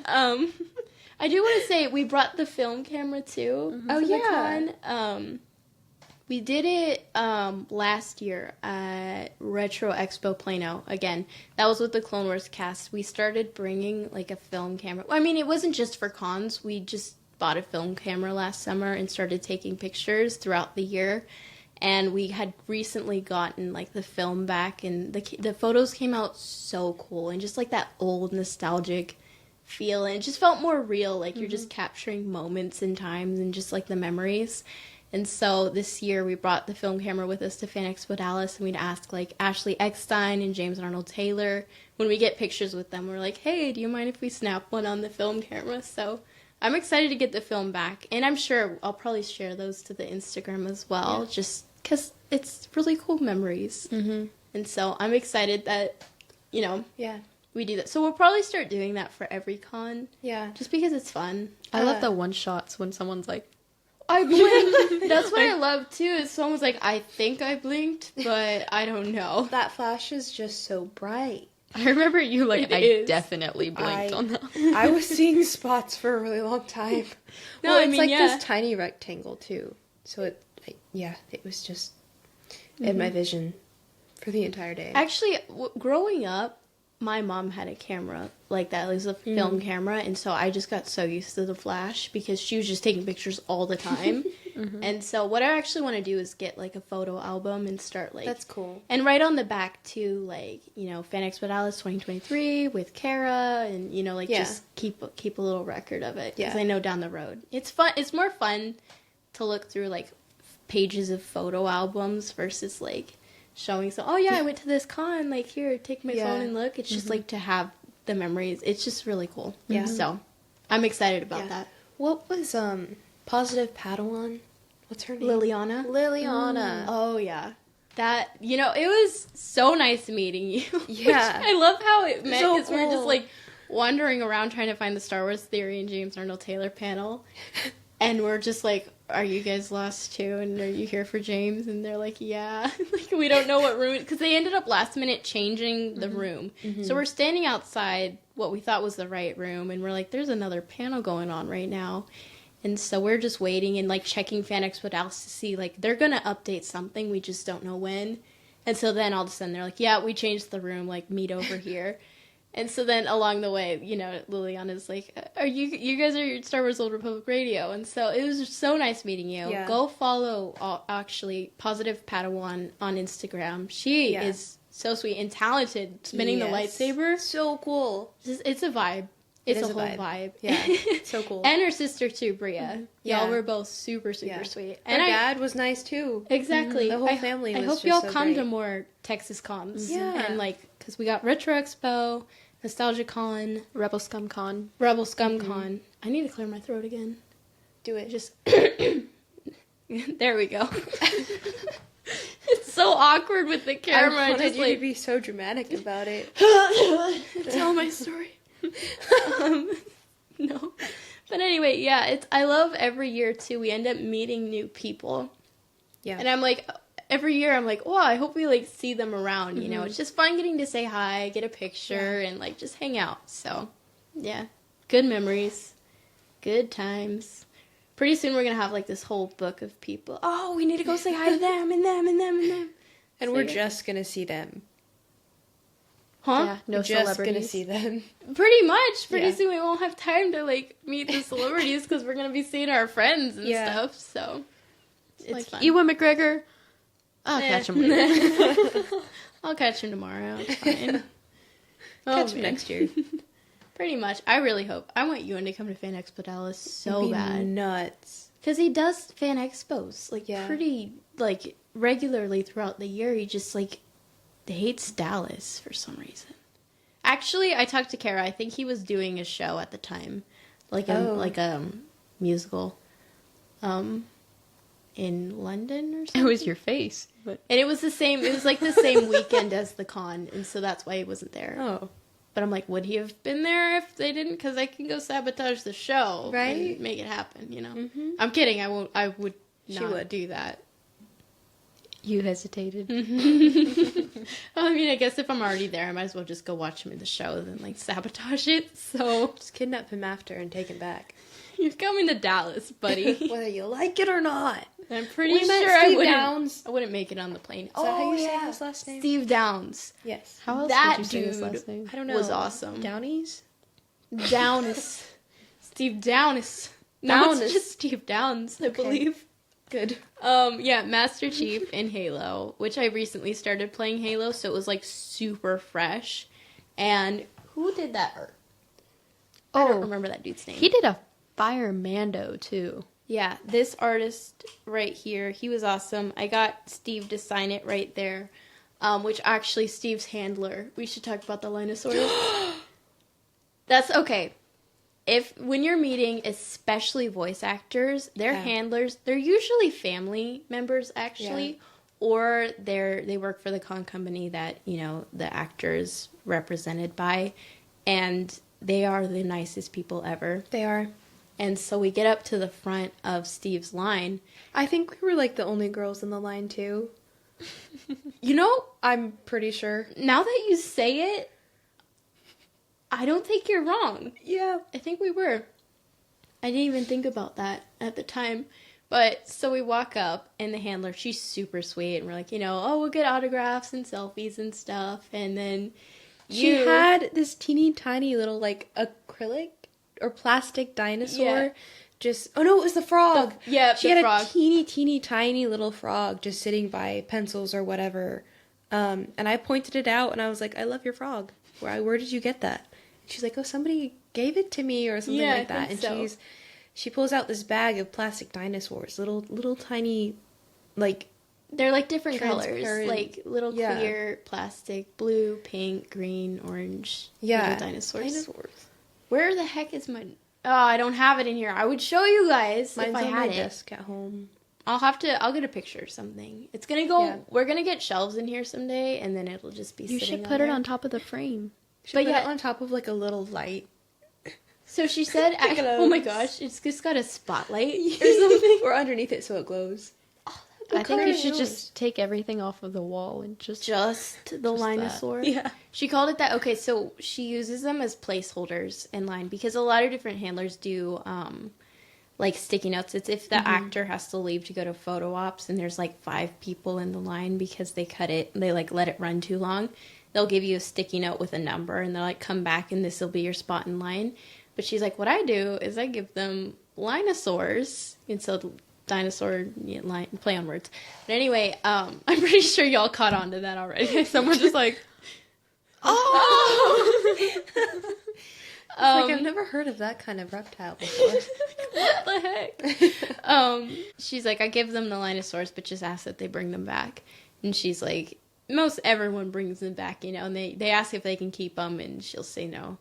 I do want to say we brought the film camera too. Oh to yeah. the con. We did it last year at Retro Expo Plano. Again, that was with the Clone Wars cast. We started bringing like a film camera. I mean, it wasn't just for cons. We just bought a film camera last summer and started taking pictures throughout the year. And we had recently gotten like the film back, and the photos came out so cool, and just like that old nostalgic feel, and it just felt more real. Like you're just capturing moments and times and just like the memories. And so this year we brought the film camera with us to Fan Expo Dallas, and we'd ask like Ashley Eckstein and James and Arnold Taylor, when we get pictures with them, we're like, hey, do you mind if we snap one on the film camera? So I'm excited to get the film back, and I'm sure I'll probably share those to the Instagram as well, just because it's really cool memories. And so I'm excited that, we do that. So we'll probably start doing that for every con. Yeah. Just because it's fun. I love the one-shots when someone's like, I blinked. That's what I love too. Is someone's like, I think I blinked, but I don't know. That flash is just so bright. I remember you like, I definitely blinked on that. I was seeing spots for a really long time. No, well, it's this tiny rectangle too. So it was just in my vision for the entire day. Actually, growing up, my mom had a camera like that. It was a film camera, and so I just got so used to the flash because she was just taking pictures all the time. And so what I actually want to do is get like a photo album and start like... That's cool. And write on the back too, like, Fan Expo Dallas 2023 with Kara, and, just keep a little record of it. Because I know down the road. It's fun. It's more fun to look through like pages of photo albums versus like showing I went to this con, like, here, take my phone and look. It's just like to have the memories. It's just really cool. Yeah. So I'm excited about that. What was Positive Padawan? What's her name? Liliana. Oh yeah. That, it was so nice meeting you. Yeah. I love how it met, because we're just like wandering around trying to find the Star Wars Theory and James Arnold Taylor panel. And we're just like, are you guys lost too? And are you here for James? And they're like, yeah. Like, we don't know what room, because they ended up last minute changing the room. So we're standing outside what we thought was the right room, and we're like, there's another panel going on right now. And so we're just waiting and like checking Fan Expo Dallas to see, like, they're going to update something, we just don't know when. And so then all of a sudden they're like, yeah, we changed the room, like, meet over here. And so then along the way, Liliana's like, you guys are Star Wars Old Republic Radio. And so it was just so nice meeting you. Yeah. Go follow, actually, Positive Padawan on Instagram. She is so sweet and talented, spinning the lightsaber. So cool. It's a vibe. It's a whole vibe. Yeah, so cool. And her sister, too, Bria. Y'all were both super, super sweet. And her dad was nice, too. Exactly. The whole family was just I hope y'all come to more Texas cons. Yeah. And, like, because we got Retro Expo, Nostalgia Con, Rebel Scum Con. I need to clear my throat again. Do it. Just... There we go. It's so awkward with the camera. I wanted you to be so dramatic about it. Tell my story. No, but anyway, I love every year too. We end up meeting new people, and I'm like, every year I'm like, I hope we like see them around. It's just fun getting to say hi, get a picture, and like just hang out. So good memories, good times. Pretty soon we're gonna have like this whole book of people. Oh, we need to go say hi to them and them and them and them, and we're just gonna see them. Huh? Yeah, no just celebrities. Gonna see them. Pretty much. Pretty soon we won't have time to like meet the celebrities because we're gonna be seeing our friends and stuff. So it's like fun. Ewan McGregor. I'll catch him later. I'll catch him tomorrow. It's fine. Catch him next year. Pretty much. I really hope. I want Ewan to come to Fan Expo Dallas so bad. Nuts. Because he does fan expos like pretty like regularly throughout the year. He just like hates Dallas for some reason. Actually, I talked to Kara. I think he was doing a show at the time, like a musical, in London or something. It was your face, and it was the same. It was like the same weekend as the con, and so that's why he wasn't there. Oh, but I'm like, would he have been there if they didn't? Because I can go sabotage the show, and make it happen. I'm kidding. I won't. I would not do that. You hesitated. I mean, I guess if I'm already there, I might as well just go watch him in the show than, like, sabotage it, so... Just kidnap him after and take him back. You're coming to Dallas, buddy. Whether you like it or not. I'm pretty We met sure I Steve wouldn't, Downs. I wouldn't make it on the plane. Is that how you say his last name? Steve Downs. Yes. How else That would you say his dude- last name? I don't know. Was awesome. Downies? Downs. Steve Downs. No, it's Downs. just Steve Downs, I believe. Good. Yeah, Master Chief in Halo, which I recently started playing Halo, so it was like super fresh. And who did that art? I don't remember that dude's name. He did a Fire Mando too. Yeah, this artist right here, he was awesome. I got Steve to sign it right there, which actually Steve's handler. We should talk about the Linosaurus. That's okay. When you're meeting, especially voice actors, their handlers, they're usually family members actually, or they work for the con company that, you know, the actors represented by, and they are the nicest people ever. They are. And so we get up to the front of Steve's line. I think we were like the only girls in the line too. You know, I'm pretty sure. now that you say it, I don't think you're wrong. Yeah. I think we were. I didn't even think about that at the time. But so we walk up, and the handler, she's super sweet, and we're like, you know, oh, we'll get autographs and selfies and stuff. And then She had this teeny tiny little like acrylic or plastic dinosaur. Yeah. Oh no, it was the frog. She had frog. a teeny tiny little frog just sitting by pencils or whatever. And I pointed it out, and I was like, I love your frog. Where did you get that? And she's like, oh, somebody gave it to me or something like that. And she pulls out this bag of plastic dinosaurs, little tiny, like, They're like different colors, transparent- like little clear plastic, blue, pink, green, orange. Little dinosaurs. Where the heck is my? Oh, I don't have it in here. I would show you guys Mine's if I on had my it. desk at home. I'll get a picture or something. It's gonna go. Yeah. We're gonna get shelves in here someday, and then it'll just be. You sitting should put it there. on top of the frame. But put it on top of like a little light. So she said, Pick it up. "Oh my gosh, it's just got a spotlight or something." or underneath it so it glows. I think you should knows? just take everything off of the wall and just The Linosaur. Yeah. She called it that. Okay, so she uses them as placeholders in line because a lot of different handlers do like sticky notes. It's if the actor has to leave to go to photo ops and there's like 5 people in the line because they like let it run too long. They'll give you a sticky note with a number and they're like, come back and this will be your spot in line. But she's like, what I do is I give them Linosaurs. And so dinosaur line, play on words. But anyway, I'm pretty sure y'all caught on to that already. Someone just like, oh! Like, I've never heard of that kind of reptile before. What the heck? She's like, I give them the Linosaurs, but just ask that they bring them back. And she's like, most everyone brings them back, you know, and they ask if they can keep them, and she'll say no.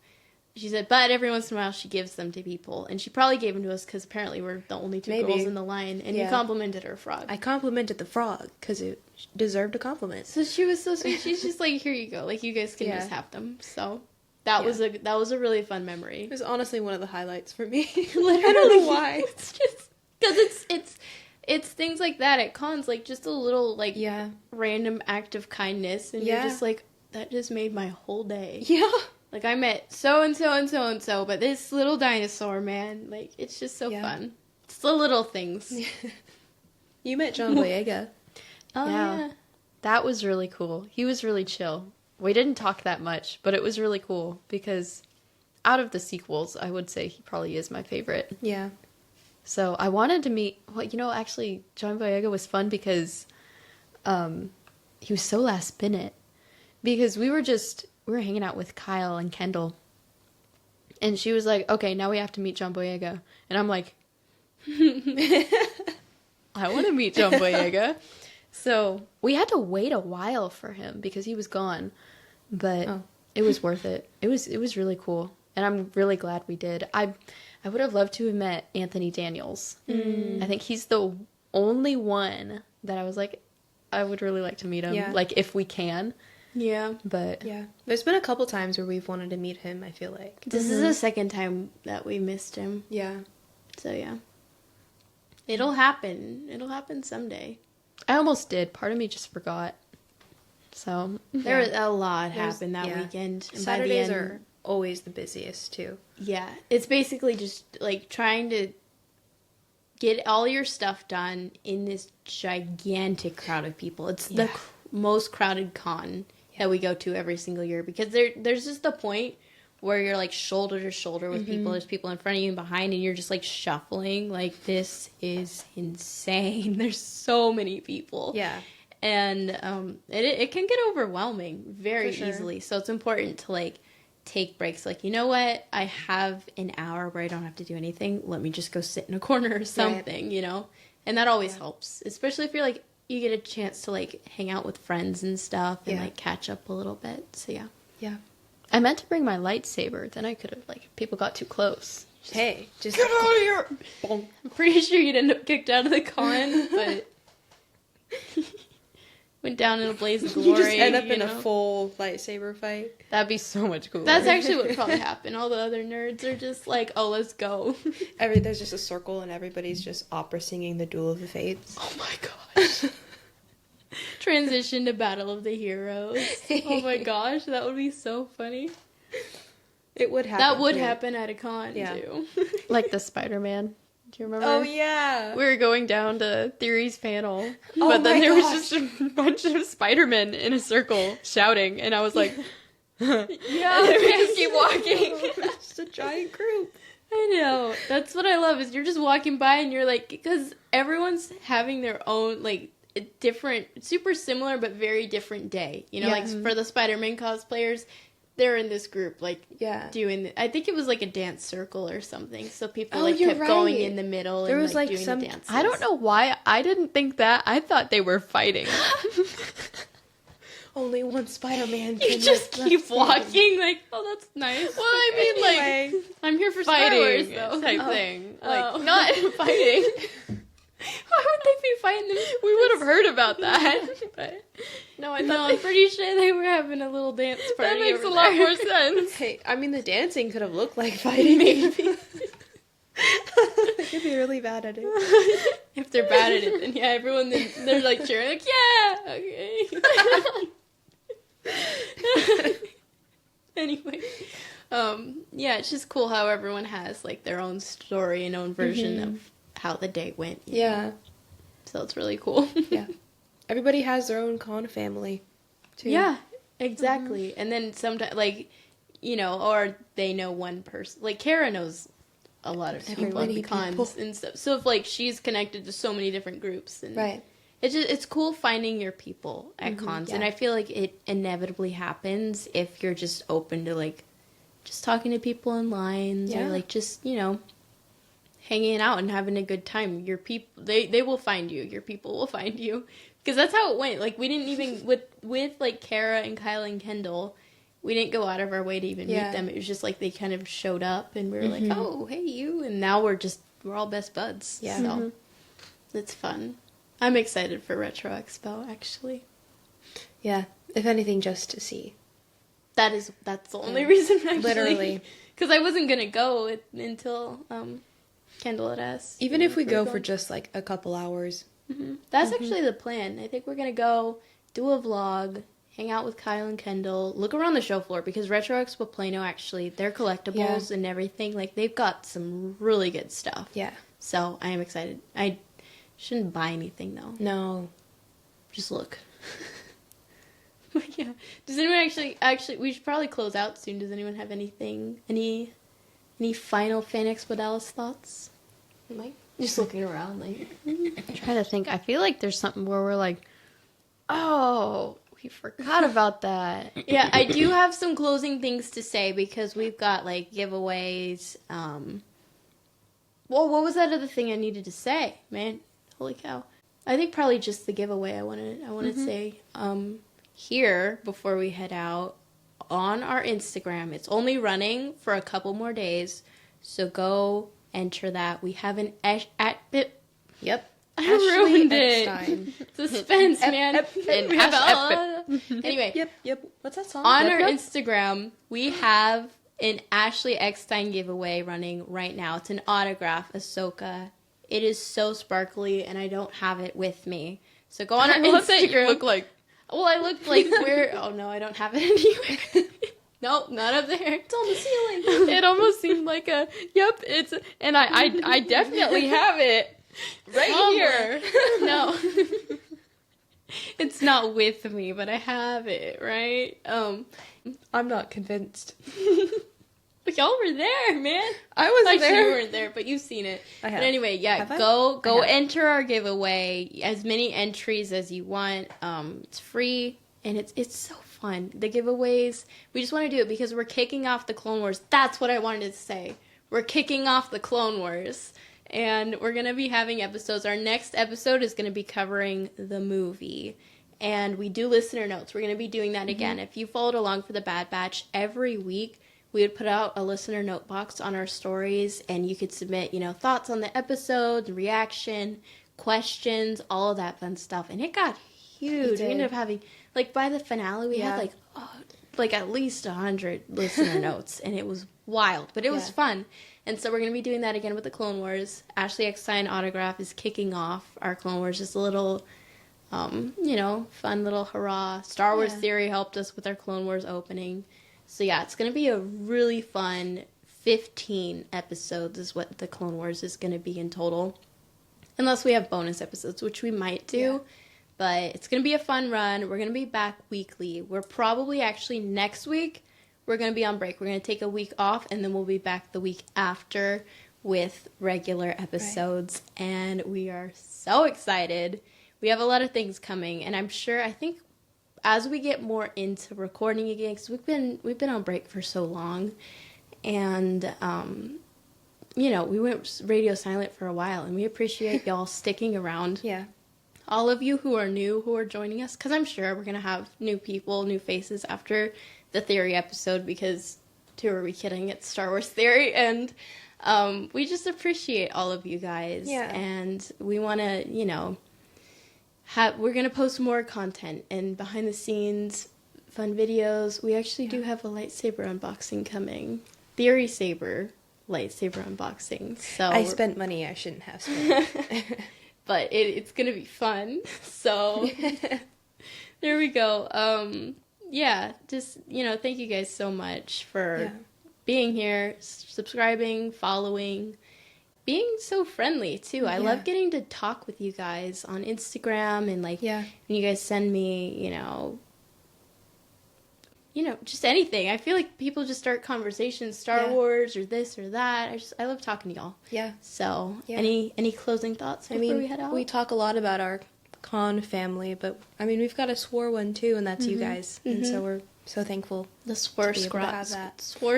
She said, but every once in a while she gives them to people. And she probably gave them to us because apparently we're the only 2 girls in the line. And you complimented her frog. I complimented the frog because it deserved a compliment. So she was so sweet. She's just like, here you go. Like, you guys can just have them. So that was a really fun memory. It was honestly one of the highlights for me. Literally. I don't know why. It's just because it's things like that at cons, like just a little like random act of kindness, and you're just like, that just made my whole day. Yeah. Like, I met so and so and so and so, but this little dinosaur, man, like, it's just so fun. It's the little things. You met John Boyega. Oh yeah. That was really cool. He was really chill. We didn't talk that much, but it was really cool because out of the sequels, I would say he probably is my favorite. Yeah. So I wanted to meet, well, you know, actually, John Boyega was fun because he was so last minute. Because we were hanging out with Kyle and Kendall. And she was like, okay, now we have to meet John Boyega. And I'm like, I want to meet John Boyega. So we had to wait a while for him because he was gone. But it was worth it. It was really cool. And I'm really glad we did. I would have loved to have met Anthony Daniels. I think he's the only one that I was like, I would really like to meet him. Yeah. Like, if we can. Yeah. But Yeah. There's been a couple times where we've wanted to meet him, I feel like. This is the second time that we missed him. Yeah. So yeah. It'll happen. It'll happen someday. I almost did. Part of me just forgot. So There was a lot happened that weekend. And Saturdays by the end, are always the busiest, too. Yeah. It's basically just like trying to get all your stuff done in this gigantic crowd of people. It's the most crowded con that we go to every single year, because there's just the point where you're like shoulder to shoulder with people. There's people in front of you and behind, and you're just like shuffling. Like, this is insane. There's so many people. Yeah. And it can get overwhelming very easily. So it's important to like take breaks. Like, you know what? I have an hour where I don't have to do anything. Let me just go sit in a corner or something, you know? And that always helps, especially if you're like, you get a chance to like hang out with friends and stuff and like catch up a little bit. So yeah. Yeah. I meant to bring my lightsaber. Then I could have, like, people got too close. Hey, just get out of here! I'm pretty sure you'd end up kicked out of the con, but went down in a blaze of glory. You just end up in a full lightsaber fight. That'd be so much cooler. That's actually what probably happened. All the other nerds are just like, oh, let's go. There's just a circle and everybody's just opera singing the Duel of the Fates. Oh my gosh. Transition to Battle of the Heroes. Oh my gosh, that would be so funny. It would happen. That would happen at a con, too. Like the Spider-Man. Do you remember? Oh, yeah. We were going down to Theory's panel, but then there was just a bunch of Spider-Men in a circle shouting, and I was like, yeah, we just keep walking. It's just a giant group. I know. That's what I love, is you're just walking by and you're like, because everyone's having their own, like, different, super similar, but very different day. You know, like, for the Spider-Man cosplayers, they're in this group, like, doing, I think it was like a dance circle or something, so people, like, kept going in the middle and, was, like, like, doing some, the dances. I don't know why I didn't think that. I thought they were fighting. Only one Spider-Man can You just keep walking, like, oh, that's nice. Well, I mean, like, I'm here for fighting Star Wars, though. type thing. Oh. Like, not fighting. Why would they be fighting them? We would have heard about that. But no, I'm pretty sure they were having a little dance party. That makes over a lot there. more sense. Hey, I mean, the dancing could have looked like fighting. Maybe. They could be really bad at it. If they're bad at it, then yeah, everyone, they're like cheering, like, yeah, okay. Anyway, yeah, it's just cool how everyone has, like, their own story and own version of how the day went. You know? So it's really cool. Yeah. Everybody has their own con family, too. Yeah, exactly. And then sometimes, like, you know, or they know one person. Like, Kara knows a lot of people at the cons and stuff. So if, like, she's connected to so many different groups. And it's cool finding your people at cons. And I feel like it inevitably happens if you're just open to, like, just talking to people in lines or, like, just, you know, hanging out and having a good time. Your people, they will find you. Your people will find you. Because that's how it went. Like, we didn't even, with like, Kara and Kyle and Kendall, we didn't go out of our way to even meet them. It was just, like, they kind of showed up, and we were like, oh, hey, you. And now we're all best buds. Yeah. So, it's fun. I'm excited for Retro Expo, actually. Yeah. If anything, just to see. That's the only reason, actually. Literally. Because I wasn't going to go until Kendall had asked. Even if we go for just, like, a couple hours. That's actually the plan. I think we're going to go do a vlog, hang out with Kyle and Kendall, look around the show floor, because Retro Expo Plano, actually, their collectibles and everything, like, they've got some really good stuff. Yeah. So, I am excited. I shouldn't buy anything, though. No. Just look. But yeah. Does anyone actually, we should probably close out soon. Does anyone have anything, any final Fan Expo Dallas thoughts? Mike? Just looking around, like... I'm trying to think. I feel like there's something where we're like, oh, we forgot about that. Yeah, I do have some closing things to say, because we've got, like, giveaways. Well, what was that other thing I needed to say, man? Holy cow. I think probably just the giveaway I want to say here before we head out on our Instagram. It's only running for a couple more days, so go enter that. We have an Yep. I ruined Eckstein. it. Suspense, man. We have anyway. Yep. What's that song? On our Instagram, we have an Ashley Eckstein giveaway running right now. It's an autograph Ahsoka. It is so sparkly, and I don't have it with me. So go on our Instagram. That you look like. Well, I looked like where. Oh no, I don't have it anywhere. Nope, not up there. It's on the ceiling. It almost seemed like a. Yep, it's and I definitely have it. Right here. No. It's not with me, but I have it, right? I'm not convinced. But y'all were there, man. I was Actually, there. you weren't there, but you've seen it. I have. But anyway, yeah, Have I? go I have. enter our giveaway. As many entries as you want. It's free, and it's so fun. The giveaways, we just want to do it because we're kicking off the Clone Wars. That's what I wanted to say. We're kicking off the Clone Wars, and we're going to be having episodes. Our next episode is going to be covering the movie, and we do listener notes. We're going to be doing that again. If you followed along for the Bad Batch, every week we would put out a listener note box on our stories, and you could submit, thoughts on the episode, reaction, questions, all of that fun stuff. And it got huge. We ended up having, by the finale, we had, at least 100 listener notes, and it was wild, but it was fun. And so we're going to be doing that again with the Clone Wars. Ashley Eckstein autograph is kicking off our Clone Wars, just a little, fun little hurrah. Star Wars Theory helped us with our Clone Wars opening. So yeah, it's going to be a really fun 15 episodes is what the Clone Wars is going to be in total. Unless we have bonus episodes, which we might do. Yeah. But it's going to be a fun run. We're going to be back weekly. We're probably actually next week, we're going to be on break. We're going to take a week off, and then we'll be back the week after with regular episodes. Right. And we are so excited. We have a lot of things coming, and I think as we get more into recording again, because we've been on break for so long, and we went radio silent for a while, and we appreciate y'all sticking around. Yeah, all of you who are new, who are joining us, because I'm sure we're gonna have new people, new faces after the Theory episode, because who are we kidding? It's Star Wars Theory, and we just appreciate all of you guys. Yeah, and we want to, we're going to post more content and behind the scenes fun videos. We actually do have a lightsaber unboxing coming. Theory saber lightsaber unboxing. So I spent money I shouldn't have spent. But it's going to be fun. So there we go. Just, thank you guys so much for being here, subscribing, following, being so friendly too. I love getting to talk with you guys on Instagram, and when you guys send me, just anything. I feel like people just start conversations, Star Wars or this or that. I love talking to y'all. Yeah. So any closing thoughts before we head out? We talk a lot about our con family, but we've got a SWORR one too, and that's you guys, and so we're so thankful. The SWORR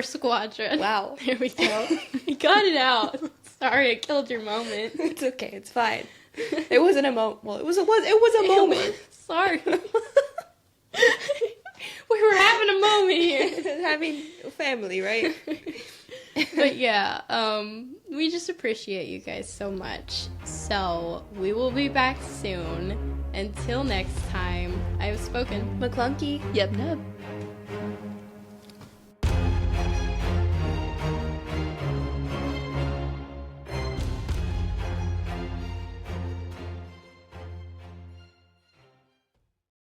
Squadron. Wow. There we go. We got it out. Sorry, I killed your moment. It's okay. It's fine. It wasn't a moment. Well, it was a moment. Sorry. We were having a moment here. Having family, right? But we just appreciate you guys so much. So we will be back soon. Until next time, I have spoken. McClunky. Yep, nub.